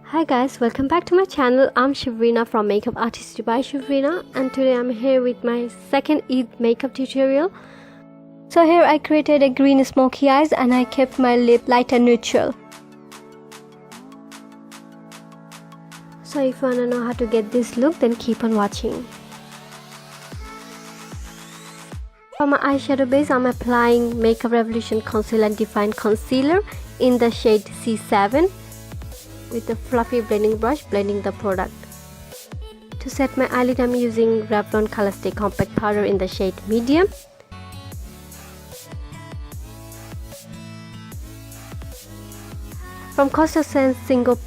Hi guys, welcome back to my channel. I'm Shivrina from Makeup Artist by Shivrina, and today I'm here with my second Eid makeup tutorial. So here I created a green smoky eyes and I kept my lip light and neutral. So if you wanna know how to get this look, then keep on watching. For my eyeshadow base, I'm applying Makeup Revolution Conceal and Define Concealer in the shade C7. With the fluffy blending brush, blending the product. To set my eyelid, I'm using Revlon ColorStay Compact Powder in the shade Medium. From ColorStay Single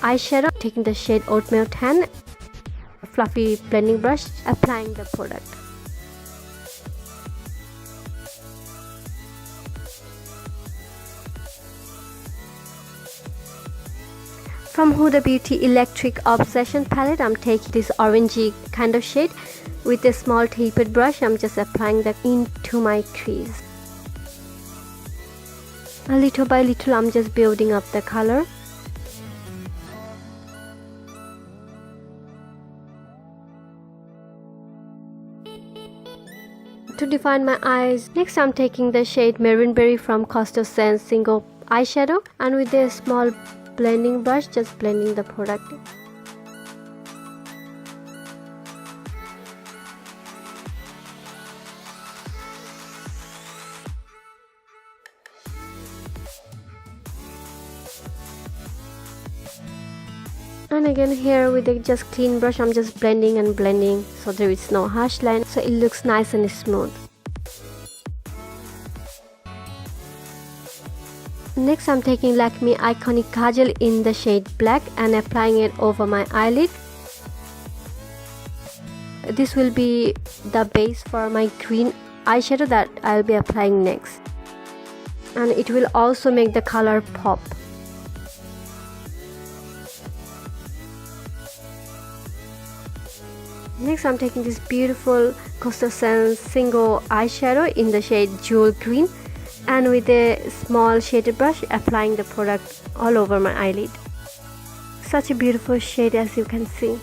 Eyeshadow, taking the shade Oatmeal Tan, a fluffy blending brush, applying the product. From Huda Beauty Electric Obsession palette, I'm taking this orangey kind of shade. With a small tapered brush, I'm just applying that into my crease. And little by little, I'm just building up the color. To define my eyes, next I'm taking the shade Maroon Berry from ColorStay Single Eyeshadow, and with a small blending brush, just blending the product. And again here with a just clean brush, I'm just blending and blending so there is no harsh line, so it looks nice and smooth. Next I'm taking Lakme Eyeconic Kajal in the shade Black and applying it over my eyelid. This will be the base for my green eyeshadow that I'll be applying next. And it will also make the color pop. Next I'm taking this beautiful ColorStay Single Eyeshadow in the shade Jewel Green, and with a small shaded brush applying the product all over my eyelid. Such a beautiful shade, as you can see.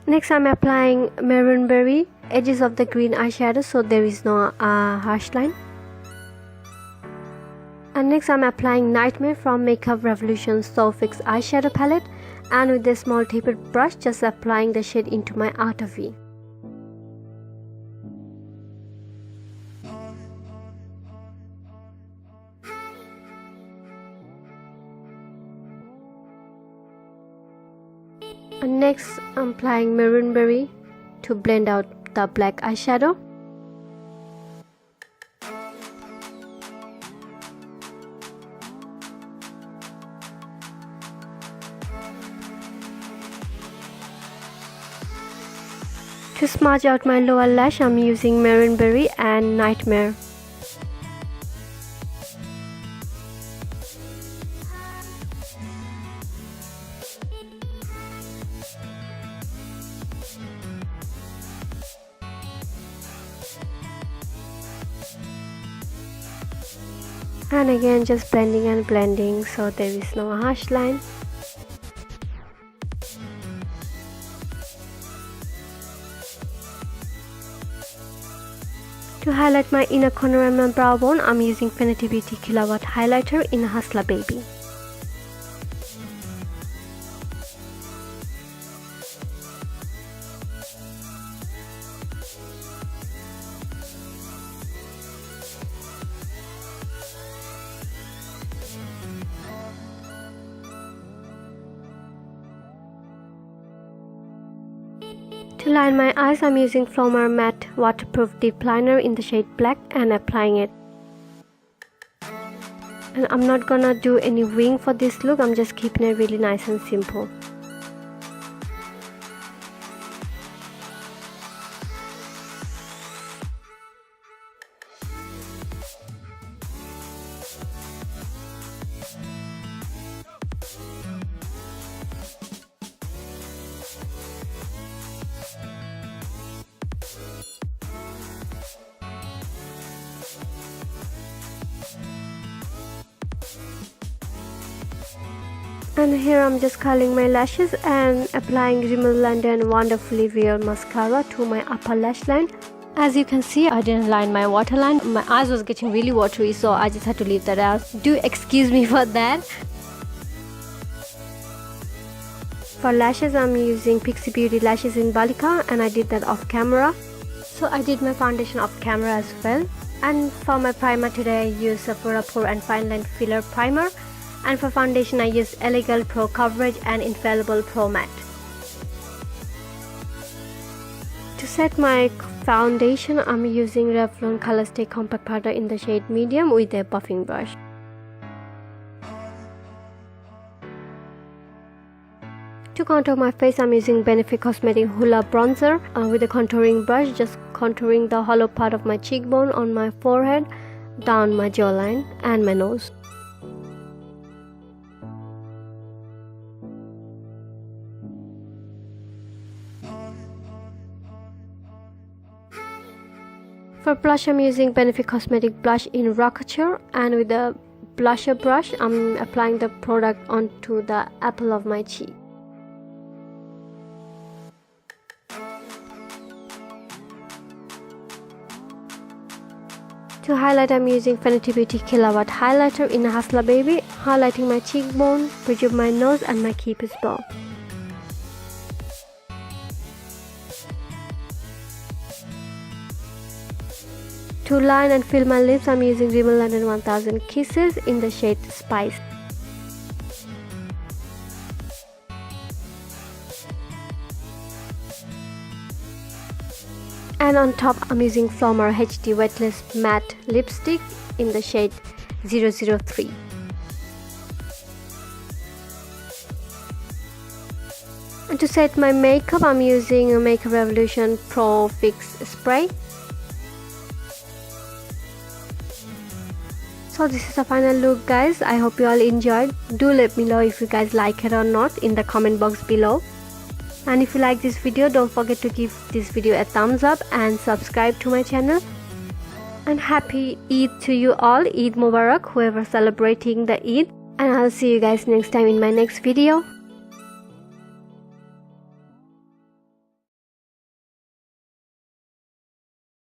Next I'm applying Maroon Berry edges of the green eyeshadow so there is no harsh line. And next I'm applying Nightmare from Makeup Revolution SophX eyeshadow palette, and with a small tapered brush just applying the shade into my outer V. And next I'm applying Maroon Berry to blend out the black eyeshadow. To smudge out my lower lash, I'm using Maroon Berry and Nightmare. And again just blending and blending so there is no harsh line. To highlight my inner corner and my brow bone, I'm using Fenty Beauty Kilowatt highlighter in Hustler Baby. To line my eyes, I'm using Flormar Matte Waterproof Dipliner in the shade Black and applying it. And I'm not gonna do any wing for this look, I'm just keeping it really nice and simple. And here I'm just curling my lashes and applying Rimmel London Wonderfully Real Mascara to my upper lash line. As you can see, I didn't line my waterline. My eyes was getting really watery, so I just had to leave that out. Do excuse me for that. For lashes, I'm using Pixie Beauty lashes in Balika, and I did that off camera. So I did my foundation off camera as well. And for my primer today, I used Sephora Pore and Fine Line Filler Primer. And for foundation, I used Elegant Pro Coverage and Infallible Pro Matte. To set my foundation, I'm using Revlon ColorStay Compact Powder in the shade Medium with a buffing brush. To contour my face, I'm using Benefit Cosmetics Hoola Bronzer with a contouring brush, just contouring the hollow part of my cheekbone on my forehead, down my jawline and my nose. For blush, I'm using Benefit Cosmetics Blush in Rocketcher, and with the blusher brush, I'm applying the product onto the apple of my cheek. To highlight, I'm using Fenty Beauty Kilowatt highlighter in Hustler Baby, highlighting my cheekbone, bridge of my nose and my cupid's bow. To line and fill my lips, I'm using Rimmel London 1000 Kisses in the shade Spice. And on top, I'm using Flormar HD Wetless Matte Lipstick in the shade 003. And to set my makeup, I'm using a Makeup Revolution Pro Fix Spray. So this is the final look, guys. I hope you all enjoyed. Do let me know if you guys like it or not in the comment box below. And if you like this video, don't forget to give this video a thumbs up and subscribe to my channel. And happy Eid to you all. Eid Mubarak, whoever celebrating the Eid. And I'll see you guys next time in my next video.